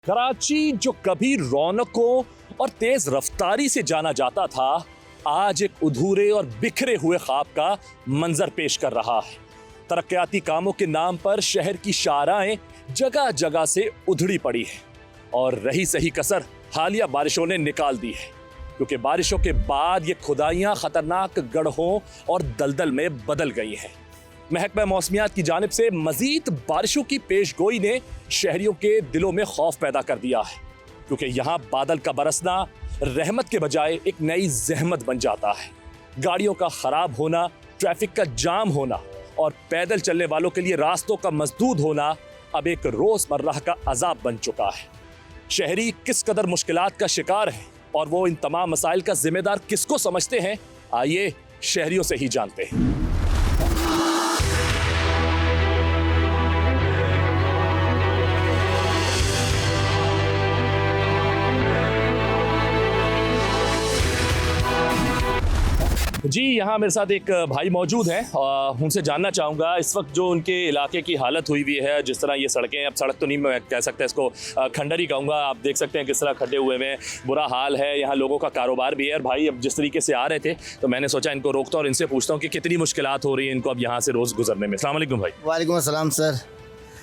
कराची जो कभी रौनकों और तेज रफ्तारी से जाना जाता था, आज एक अधूरे और बिखरे हुए ख्वाब का मंजर पेश कर रहा है। तरक्याती कामों के नाम पर शहर की शाहराहें जगह जगह से उधड़ी पड़ी है और रही सही कसर हालिया बारिशों ने निकाल दी है, क्योंकि बारिशों के बाद ये खुदाइयाँ खतरनाक गड्ढों और दलदल में बदल गई हैं। महकमा मौसमियात की जानिब से मजीद बारिशों की पेशगोई ने शहरियों के दिलों में खौफ पैदा कर दिया है, क्योंकि यहाँ बादल का बरसना रहमत के बजाय एक नई जहमत बन जाता है। गाड़ियों का खराब होना, ट्रैफिक का जाम होना और पैदल चलने वालों के लिए रास्तों का मसदूद होना अब एक रोजमर्रा का अजाब बन चुका है। शहरी किस कदर मुश्किलात का शिकार है और वो इन तमाम मसाइल का जिम्मेदार किसको समझते हैं, आइए शहरियों से ही जानते हैं। जी, यहाँ मेरे साथ एक भाई मौजूद हैं, उनसे जानना चाहूँगा इस वक्त जो उनके इलाके की हालत हुई हुई है, जिस तरह ये सड़कें, अब सड़क तो नहीं मैं कह सकता इसको, खंडर ही कहूँगा। आप देख सकते हैं किस तरह खड्डे हुए हैं, बुरा हाल है। यहाँ लोगों का कारोबार भी है। और भाई अब जिस तरीके से आ रहे थे तो मैंने सोचा इनको रोकता और इनसे पूछता हूँ कि कितनी मुश्किलात हो रही है इनको अब यहाँ से रोज़ गुजरने में। अस्सलाम वालेकुम भाई। वालेकुम अस्सलाम सर।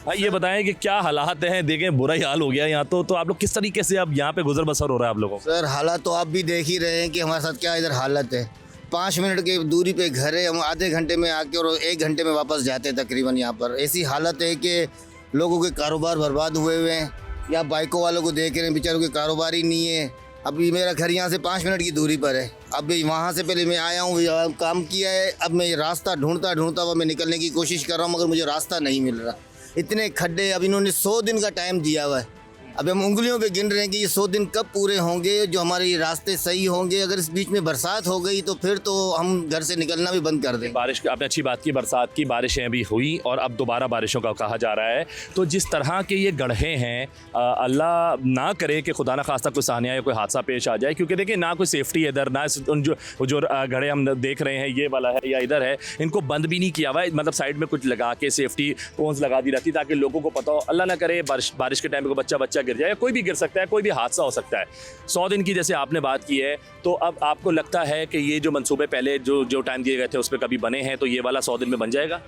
भाई ये बताएं कि क्या हालात हैं? देखें बुरा ही हाल हो गया यहाँ तो आप लोग किस तरीके से अब यहाँ पे गुजर बसर हो रहा है आप लोगों? सर हालात तो आप भी देख ही रहे हैं कि हमारे साथ क्या इधर हालत है। 5 मिनट की दूरी पे घर है, हम आधे घंटे में आके और 1 घंटे में वापस जाते हैं तकरीबन। यहाँ पर ऐसी हालत है कि लोगों के कारोबार बर्बाद हुए हुए हैं। या बाइकों वालों को देख रहे हैं, बेचारों के कारोबार ही नहीं है। अभी मेरा घर यहाँ से 5 मिनट की दूरी पर है। अभी वहाँ से पहले मैं आया हूँ, काम किया है। अब मैं रास्ता ढूंढता हुआ मैं निकलने की कोशिश कर रहा हूँ, मगर मुझे रास्ता नहीं मिल रहा। इतने खड्डे, अब इन्होंने 100 दिन का टाइम दिया हुआ है। अब हम उंगलियों पे गिन रहे हैं कि ये 100 दिन कब पूरे होंगे, जो हमारे रास्ते सही होंगे। अगर इस बीच में बरसात हो गई तो फिर तो हम घर से निकलना भी बंद कर दें। बारिश, आपने अच्छी बात की, बरसात की बारिशें भी हुई और अब दोबारा बारिशों का कहा जा रहा है। तो जिस तरह के ये गड्ढे हैं, अल्लाह ना करे कि खुदा न खास्ता कोई सानिया या कोई हादसा पेश आ जाए, क्योंकि देखिए ना कोई सेफ्टी है इधर, ना जो गड्ढे हम देख रहे हैं, ये वाला है या इधर है, इनको बंद भी नहीं किया हुआ है। मतलब साइड में कुछ लगा के सेफ्टी कोन्स लगा दी रहती ताकि लोगों को पता हो, अल्लाह ना करे बारिश के टाइम पे कोई बच्चा गिर जाए, कोई भी गिर सकता है, कोई भी हादसा हो सकता है। 100 दिन की जैसे आपने बात की है, तो अब आपको लगता है कि ये जो मंसूबे पहले जो टाइम दिए गए थे उस पर कभी बने हैं, तो ये वाला 100 दिन में बन जाएगा?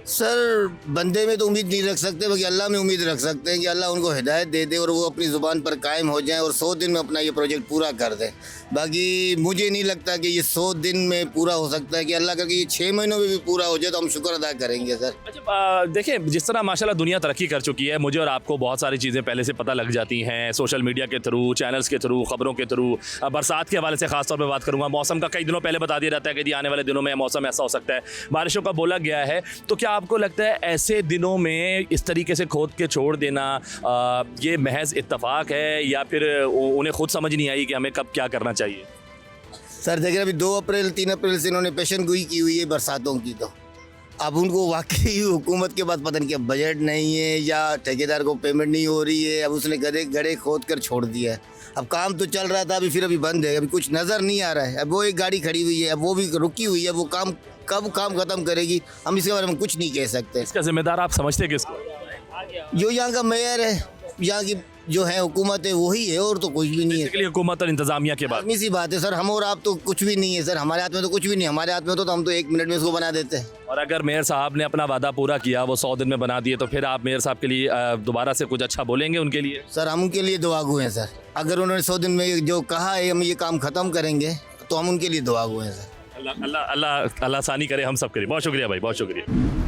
सर बंदे में तो उम्मीद नहीं रख सकते, बाकी अल्लाह में उम्मीद रख सकते हैं कि अल्लाह उनको हिदायत दे दे और वो अपनी ज़ुबान पर कायम हो जाएं और 100 दिन में अपना ये प्रोजेक्ट पूरा कर दें। बाकी मुझे नहीं लगता कि ये 100 दिन में पूरा हो सकता है। कि अल्लाह करके ये 6 महीनों में भी पूरा हो जाए तो हम शुक्र अदा करेंगे सर। अच्छा, देखें जिस तरह माशाल्लाह दुनिया तरक्की कर चुकी है, मुझे और आपको बहुत सारी चीज़ें पहले से पता लग जाती हैं, सोशल मीडिया के थ्रू, चैनल्स के थ्रू, खबरों के थ्रू। बरसात के हवाले से खासतौर पर बात करूँगा, मौसम का कई दिनों पहले बता दिया जाता है कि आने वाले दिनों में मौसम ऐसा हो सकता है, बारिशों का बोला गया है। तो क्या आपको लगता है ऐसे दिनों में इस तरीके से खोद के छोड़ देना ये महज इत्तफाक है या फिर उन्हें खुद समझ नहीं आई कि हमें कब क्या करना चाहिए? सर देखिए, अभी 2 अप्रैल 3 अप्रैल से इन्होंने पेशन गोई की हुई है बरसातों की। तो अब उनको वाकई हुकूमत के पास पता नहीं क्या बजट नहीं है या ठेकेदार को पेमेंट नहीं हो रही है। अब उसने गड्ढे खोद कर छोड़ दिया है। अब काम तो चल रहा था, अभी बंद है, अभी कुछ नज़र नहीं आ रहा है। अब वो एक गाड़ी खड़ी हुई है, अब वो भी रुकी हुई है। वो काम कब काम ख़त्म करेगी हम इसके बारे में कुछ नहीं कह सकते। इसका जिम्मेदार आप समझते किसको? जो यहाँ का मेयर है, यहाँ की जो है हुकूमत है, वही है, और तो कुछ भी नहीं है। हुकूमत और इंतजामिया के बाद सी बात है सर, हम और आप तो कुछ भी नहीं है सर। हमारे हाथ में तो कुछ भी नहीं। हमारे हाथ में तो हम तो 1 मिनट में इसको बना देते हैं। और अगर मेयर साहब ने अपना वादा पूरा किया, वो 100 दिन में बना दिए, तो फिर आप मेयर साहब के लिए दोबारा से कुछ अच्छा बोलेंगे उनके लिए? सर हम उनके लिए दुआगो हैं सर। अगर उन्होंने 100 दिन में जो कहा है हम ये काम ख़त्म करेंगे तो हम उनके लिए दुआगो हैं सर। अल्लाह आसानी करे हम सब के लिए। बहुत शुक्रिया भाई, बहुत शुक्रिया।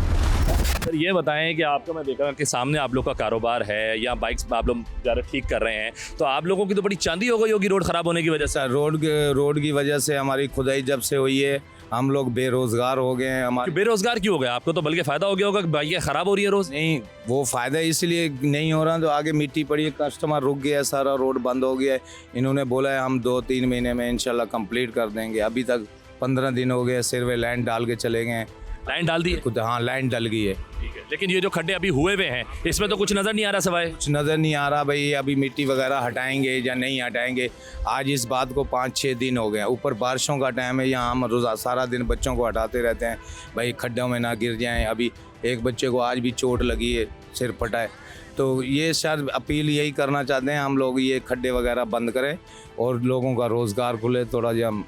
सर ये बताएं कि आपको मैं देखा कि सामने आप लोग का कारोबार है या बाइक्स आप लोग ज़्यादा ठीक कर रहे हैं, तो आप लोगों की तो बड़ी चांदी हो गई होगी रोड ख़राब होने की वजह से। रोड की वजह से हमारी खुदाई जब से हुई है हम लोग बेरोज़गार हो गए हैं। हमारे बेरोज़गार क्यों हो गए? आपको तो बल्कि फ़ायदा हो गया होगा, बाइकें ख़राब हो रही है रोज़। नहीं, वो फ़ायदा इसलिए नहीं हो रहा, तो आगे मिट्टी पड़ी है, कस्टमर रुक गया है, सारा रोड बंद हो गया है। इन्होंने बोला है हम 2-3 महीने में इंशाल्लाह कंप्लीट कर देंगे। अभी तक 15 दिन हो गए, सिर्फ लैंड डाल के चले गए। लाइन डाल दी है? हाँ लाइन डल गई है। ठीक है, लेकिन ये जो खड्डे अभी हुए हुए हैं इसमें तो कुछ नज़र नहीं आ रहा सवाए? कुछ नज़र नहीं आ रहा भाई, अभी मिट्टी वगैरह हटाएंगे या नहीं हटाएंगे, आज इस बात को 5-6 दिन हो गए। ऊपर बारिशों का टाइम है, यहाँ हम रोज़ा सारा दिन बच्चों को हटाते रहते हैं भाई खड्डों में ना गिर जाएं। अभी एक बच्चे को आज भी चोट लगी है, सिर फटा है। तो ये शायद अपील यही करना चाहते हैं हम लोग, ये खड्डे वगैरह बंद करें और लोगों का रोज़गार खुले। थोड़ा जब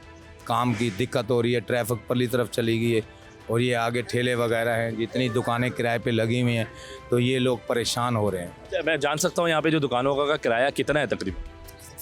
काम की दिक्कत हो रही है, ट्रैफिक पली तरफ चली गई है और ये आगे ठेले वगैरह हैं, जितनी दुकानें किराए पे लगी हुई हैं, तो ये लोग परेशान हो रहे हैं। अच्छा, मैं जान सकता हूँ यहाँ पे जो दुकानों का किराया कितना है तकरीबन?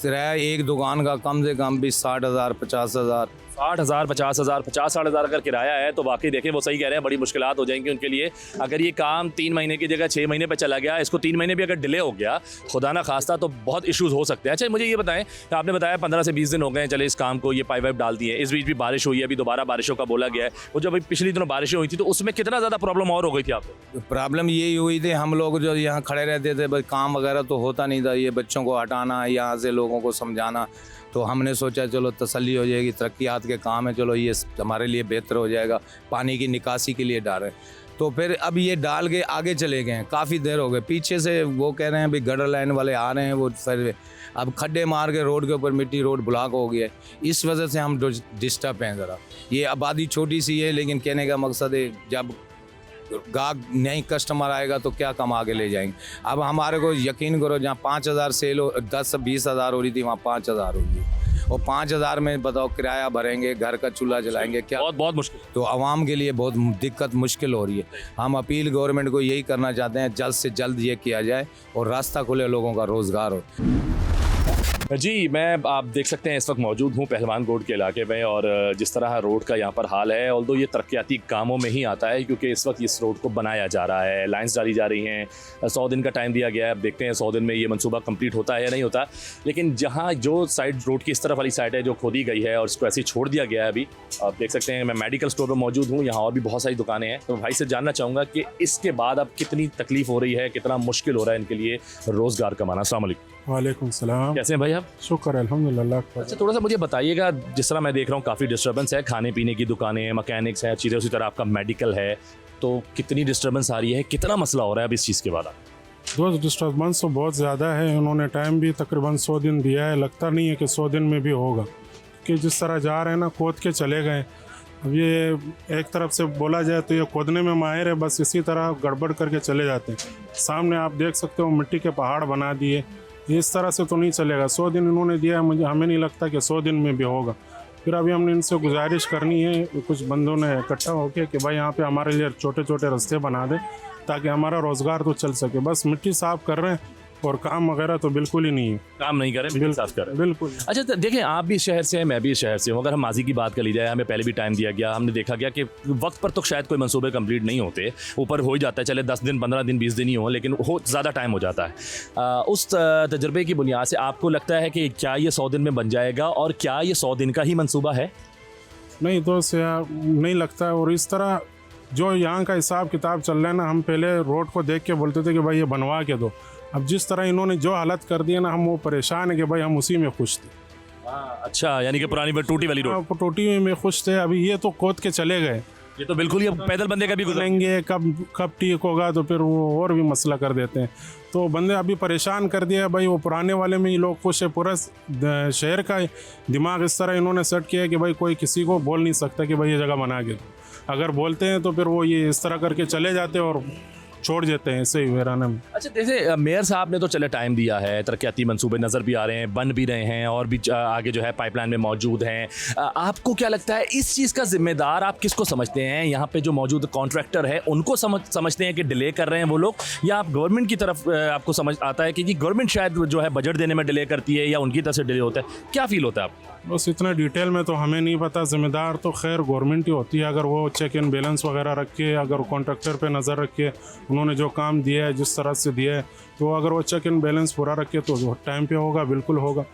किराया एक दुकान का कम से कम भी 60,000 50,000। 60,000 50,000 50-60,000 अगर किराया है तो वाकई देखें वो सही कह रहे हैं, बड़ी मुश्किलात हो जाएंगी उनके लिए। अगर ये काम 3 महीने की जगह 6 महीने पे चला गया, इसको 3 महीने भी अगर डिले हो गया खुदा ना खास्ता, तो बहुत इश्यूज हो सकते हैं। अच्छा मुझे ये बताएं, आपने बताया 15 से 20 दिन हो गए चले इस काम को, ये पाइप वाइप डाल दिए, इस बीच भी बारिश हुई है, अभी दोबारा बारिशों का बोला गया है। वो जो अभी पिछली दिनों बारिशें हुई थी तो उसमें कितना ज़्यादा प्रॉब्लम और हो गई थी आपको? प्रॉब्लम यही हुई थी, हम लोग जो यहाँ खड़े रहते थे, भाई काम वगैरह तो होता नहीं था, ये बच्चों को हटाना, यहाँ से लोगों को समझाना, तो हमने सोचा चलो तसल्ली हो जाएगी, तरक्यात के काम है, चलो ये हमारे लिए बेहतर हो जाएगा, पानी की निकासी के लिए डाल रहे हैं। तो फिर अब ये डाल के आगे चले गए हैं, काफ़ी देर हो गए, पीछे से वो कह रहे हैं भाई गटर लाइन वाले आ रहे हैं, वो फिर अब खड्डे मार के रोड के ऊपर मिट्टी, रोड ब्लॉक हो गया है। इस वजह से हम डिस्टर्ब हैं ज़रा। ये आबादी छोटी सी है, लेकिन कहने का मकसद है जब गाहक नई कस्टमर आएगा तो क्या कम आगे ले जाएंगे। अब हमारे को यकीन करो, जहाँ 5,000 सेल हो, 10-20,000 हो रही थी, वहाँ 5,000 हो रही है, और 5,000 में बताओ किराया भरेंगे, घर का चूल्हा जलाएंगे, क्या बहुत मुश्किल। तो आवाम के लिए बहुत दिक्कत मुश्किल हो रही है। हम अपील गवर्नमेंट को यही करना चाहते हैं, जल्द से जल्द ये किया जाए और रास्ता खुले, लोगों का रोज़गार हो। जी, मैं आप देख सकते हैं इस वक्त मौजूद हूँ पहलवान गोड के इलाके में, और जिस तरह रोड का यहाँ पर हाल है, ऑल्दो ये तरक्याती कामों में ही आता है क्योंकि इस वक्त इस रोड को बनाया जा रहा है, लाइंस डाली जा रही हैं, 100 दिन का टाइम दिया गया है। अब देखते हैं 100 दिन में ये मंसूबा कंप्लीट होता है या नहीं होता। लेकिन जहाँ जो साइड रोड की इस तरफ वाली साइड है जो खोदी गई है और उसको ऐसे ही छोड़ दिया गया है, अभी आप देख सकते हैं मैं मेडिकल स्टोर पर मौजूद हूँ, यहाँ और भी बहुत सारी दुकानें हैं। तो भाई से जानना चाहूँगा कि इसके बाद अब कितनी तकलीफ हो रही है, कितना मुश्किल हो रहा है इनके लिए रोज़गार कमाना। अस्सलाम वालेकुम। वालेकुम सलाम। कैसे हैं भाई आप? शुक्र अल्हम्दुलिल्लाह। अच्छा, थोड़ा सा मुझे बताइएगा, जिस तरह मैं देख रहा हूँ काफ़ी डिस्टर्बेंस है, खाने पीने की दुकानें, मैकेनिक्स हैं, चीज़ें, उसी तरह आपका मेडिकल है, तो कितनी डिस्टर्बेंस आ रही है, कितना मसला हो रहा है अब इस चीज़ के बाद? दोस्त डिस्टर्बेंस तो बहुत ज़्यादा है। उन्होंने टाइम भी तकरीबन 100 दिन दिया है, लगता नहीं है कि 100 दिन में भी होगा, कि जिस तरह जा रहे हैं ना, खोद के चले गए। अब ये एक तरफ से बोला जाए तो ये खोदने में माहिर है, बस इसी तरह गड़बड़ करके चले जाते हैं। सामने आप देख सकते हो मिट्टी के पहाड़ बना दिए, इस तरह से तो नहीं चलेगा। 100 दिन इन्होंने दिया है, मुझे हमें नहीं लगता कि 100 दिन में भी होगा। फिर अभी हमने इनसे गुजारिश करनी है, कुछ बंदों ने इकट्ठा होकर, कि भाई यहाँ पे हमारे लिए छोटे छोटे रास्ते बना दें ताकि हमारा रोज़गार तो चल सके। बस मिट्टी साफ़ कर रहे हैं और काम वगैरह तो बिल्कुल ही नहीं है, काम नहीं कर रहे, साफ कर रहे हैं। बिल्कुल। अच्छा, तो देखें, आप भी इस शहर से हैं, मैं भी इस शहर से हूँ। अगर हम माजी की बात कर ली जाए, हमें पहले भी टाइम दिया गया, हमने देखा गया कि वक्त पर तो शायद कोई मंसूबे कंप्लीट नहीं होते, ऊपर हो ही जाता है, चले 10 दिन 15 दिन 20 दिन ही हो, लेकिन हो ज़्यादा टाइम हो जाता है। उस तजर्बे की बुनियाद से आपको लगता है कि क्या ये 100 दिन में बन जाएगा, और क्या ये 100 दिन का ही मंसूबा है? नहीं दोस्त, नहीं लगता है। और इस तरह जो यहाँ का हिसाब किताब चल रहा है ना, हम पहले रोड को देख के बोलते थे कि भाई ये बनवा के दो। अब जिस तरह इन्होंने जो हालत कर दी है ना, हम वो परेशान है कि भाई हम उसी में खुश थे। अच्छा, यानी कि पुरानी टूटी वाली रोड? टूटी में खुश थे। अभी ये तो खोद के चले गए, ये तो बिल्कुल ही अब पैदल बंदे का भी गुजरेंगे, कब ठीक होगा, तो फिर वो और भी मसला कर देते हैं। तो बंदे अभी परेशान कर दिया भाई, वो पुराने वाले में ही लोग खुश है। पूरा शहर का दिमाग इस तरह इन्होंने सेट किया है कि भाई कोई किसी को बोल नहीं सकता कि भाई ये जगह बना के दो। अगर बोलते हैं तो फिर वो ये इस तरह करके चले जाते हैं और छोड़ देते हैं ऐसे ही वीराने में। अच्छा, जैसे मेयर साहब ने तो चले टाइम दिया है, तरक्याती मंसूबे नज़र भी आ रहे हैं, बन भी रहे हैं, और भी आगे जो है पाइपलाइन में मौजूद हैं। आपको क्या लगता है इस चीज़ का जिम्मेदार आप किसको समझते हैं? यहाँ पे जो मौजूद कॉन्ट्रैक्टर है उनको समझते हैं कि डिले कर रहे हैं वो लोग, या आप गवर्नमेंट की तरफ आपको समझ आता है कि गवर्नमेंट शायद जो है बजट देने में डिले करती है, या उनकी तरफ से डिले होता है? क्या फील होता है आपको? बस इतना डिटेल में तो हमें नहीं पता। ज़िम्मेदार तो खैर गवर्नमेंट ही होती है। अगर वो चेक इन बैलेंस वगैरह रख के, अगर कॉन्ट्रैक्टर पे नज़र रख के उन्होंने जो काम दिया है, जिस तरह से दिया है, तो अगर वो चेक इन बैलेंस पूरा रखे तो टाइम पे होगा, बिल्कुल होगा।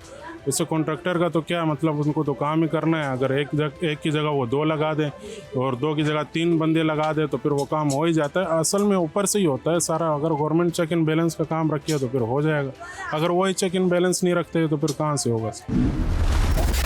इससे कॉन्ट्रैक्टर का तो क्या मतलब, उनको तो काम ही करना है। अगर एक की जगह वो 2 लगा दें और 2 की जगह 3 बंदे लगा दें तो फिर वो काम हो ही जाता है। असल में ऊपर से ही होता है सारा। अगर गवर्नमेंट चेक इन बैलेंस का काम रखे तो फिर हो जाएगा, अगर वही चेक इन बैलेंस नहीं रखते तो फिर कहाँ से होगा।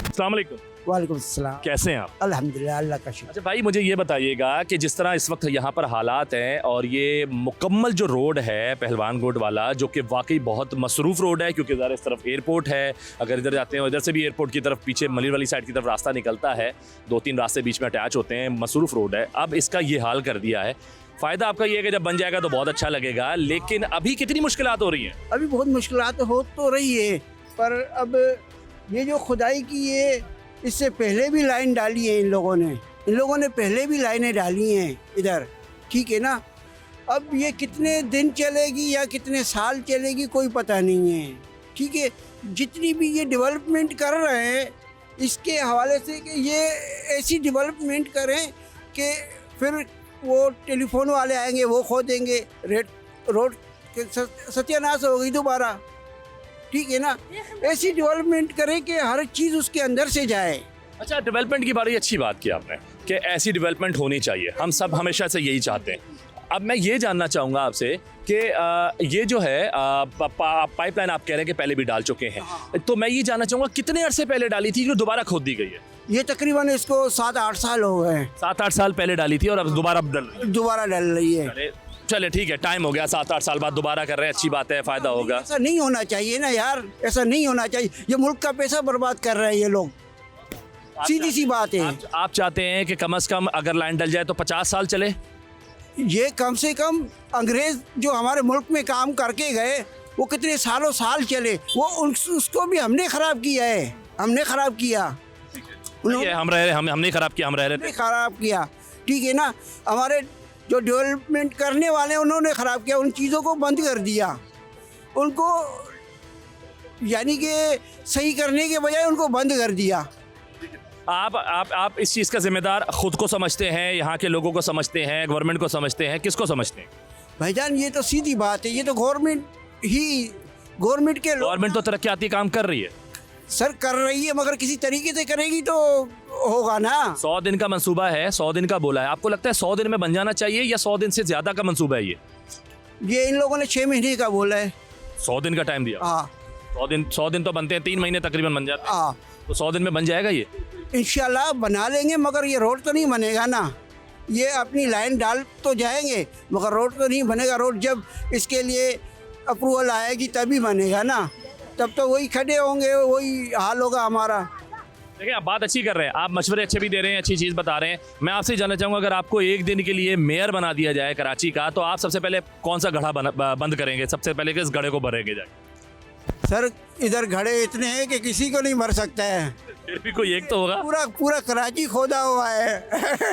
अस्सलाम वालेकुम। वालेकुम सलाम। कैसे हैं आप? अल्हम्दुलिल्लाह, अल्लाह का शुक्र। अच्छा भाई, मुझे ये बताइएगा कि जिस तरह इस वक्त यहाँ पर हालात हैं, और ये मुकम्मल जो रोड है पहलवान गोड वाला, जो कि वाकई बहुत मसरूफ़ रोड है, क्योंकि ज़रा इस तरफ एयरपोर्ट है, अगर इधर जाते हैं इधर से भी एयरपोर्ट की तरफ पीछे मलिर वाली साइड की तरफ रास्ता निकलता है, 2-3 रास्ते बीच में अटैच होते हैं, मसरूफ़ रोड है। अब इसका ये हाल कर दिया है, फ़ायदा आपका ये है कि जब बन जाएगा तो बहुत अच्छा लगेगा, लेकिन अभी कितनी मुश्किलात हो रही हैं? अभी बहुत मुश्किलात हो तो रही है, पर अब ये जो खुदाई की है, इससे पहले भी लाइन डाली है इन लोगों ने पहले भी लाइनें डाली हैं इधर, ठीक है ना। अब ये कितने दिन चलेगी या कितने साल चलेगी कोई पता नहीं है, ठीक है। जितनी भी ये डेवलपमेंट कर रहे हैं इसके हवाले से कि ये ऐसी डेवलपमेंट करें कि फिर वो टेलीफोन वाले आएंगे, वो खो देंगे, रोड सत्यानाश हो गई दोबारा, ठीक है ना। ऐसी डेवलपमेंट करें कि हर चीज़ उसके अंदर से जाए। अच्छा, डेवलपमेंट की बड़ी अच्छी बात की आपने कि ऐसी डेवलपमेंट होनी चाहिए, हम सब हमेशा से यही चाहते हैं। अब मैं ये जानना चाहूँगा आपसे कि ये जो है पाइपलाइन आप कह रहे हैं कि पहले भी डाल चुके हैं, तो मैं ये जानना चाहूँगा कितने अरसे पहले डाली थी जो दोबारा खोद दी गई है? ये तकरीबन इसको 7-8 साल हो गए हैं। 7-8 साल पहले डाली थी और अब दोबारा दोबारा डल रही है। चले ठीक है, टाइम हो गया, 7-8 साल बाद दोबारा कर रहे हैं, अच्छी बात है, फ़ायदा होगा। ऐसा नहीं होना चाहिए ना यार, ऐसा नहीं होना चाहिए। ये मुल्क का पैसा बर्बाद कर रहे हैं ये लोग, सीधी सी बात है। आप चाहते हैं कि कम से कम अगर लाइन डल जाए तो 50 साल चले? ये कम से कम अंग्रेज जो हमारे मुल्क में काम करके गए वो कितने सालों साल चले, वो उसको भी हमने ख़राब किया है, हमने ख़राब किया। हम रह रहे, हमने ख़राब किया, हम रह रहे थे। ख़राब किया, ठीक है ना। हमारे जो डेवलपमेंट करने वाले उन्होंने ख़राब किया, उन चीज़ों को बंद कर दिया, उनको यानी कि सही करने के बजाय उनको बंद कर दिया। आप इस चीज़ का जिम्मेदार खुद को समझते हैं, यहाँ के लोगों को समझते हैं, गवर्नमेंट को समझते हैं, किसको समझते हैं? भाईजान ये तो सीधी बात है, ये तो गवर्नमेंट के गवर्नमेंट तो तरक्याती काम कर रही है सर, कर रही है, मगर किसी तरीके से करेगी तो होगा ना। 100 दिन का मंसूबा है, 100 दिन का बोला है, आपको लगता है 100 दिन में बन जाना चाहिए या 100 दिन से ज़्यादा का मंसूबा है ये इन लोगों ने 6 महीने का बोला है। 100 दिन का टाइम दिया। हाँ, 100 दिन तो बनते हैं, 3 महीने तकरीबन बन जाते हैं। हाँ, तो 100 दिन में बन जाएगा ये? इंशाल्लाह बना लेंगे, मगर ये रोड तो नहीं बनेगा ना। ये अपनी लाइन डाल तो जाएंगे मगर रोड तो नहीं बनेगा। रोड जब इसके लिए अप्रूवल आएगी तभी बनेगा ना, तब तो वही खड़े होंगे, वही हाल होगा हमारा। देखिए, आप बात अच्छी कर रहे हैं, आप मशवरे अच्छे भी दे रहे हैं, अच्छी चीज़ बता रहे हैं। मैं आपसे जानना चाहूँगा, अगर आपको एक दिन के लिए मेयर बना दिया जाए कराची का, तो आप सबसे पहले कौन सा घड़ा बंद करेंगे? सबसे पहले किस घड़े को भरेंगे जाए? सर इधर घड़े इतने हैं कि किसी को नहीं भर सकता है। फिर भी कोई एक तो होगा। पूरा कराची खोदा हुआ है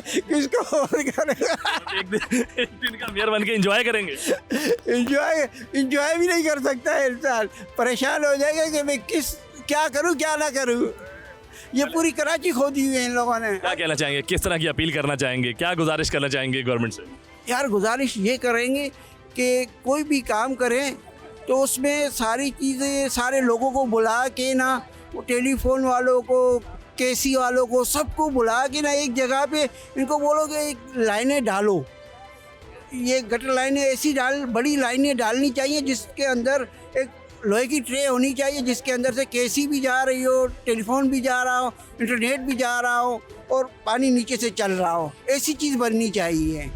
किसको और करेगा? एक दिन का मेयर बन के एंजॉय करेंगे। इंजॉय भी नहीं कर सकता है इंसान, परेशान हो जाएगा कि मैं क्या करूं क्या ना करूं। ये पूरी कराची खोदी हुई है इन लोगों ने। क्या कहना चाहेंगे, किस तरह की अपील करना चाहेंगे, क्या गुजारिश करना चाहेंगे गवर्नमेंट से? यार गुजारिश ये करेंगे कि कोई भी काम करें तो उसमें सारी चीज़ें सारे लोगों को बुला के ना, वो टेलीफोन वालों को, केसी वालों को, सबको बुला के ना एक जगह पे इनको बोलो कि एक लाइनें डालो। ये गटर लाइनें ऐसी बड़ी लाइनें डालनी चाहिए जिसके अंदर एक लोहे की ट्रे होनी चाहिए, जिसके अंदर से केसी भी जा रही हो, टेलीफोन भी जा रहा हो, इंटरनेट भी जा रहा हो और पानी नीचे से चल रहा हो। ऐसी चीज़ बननी चाहिए।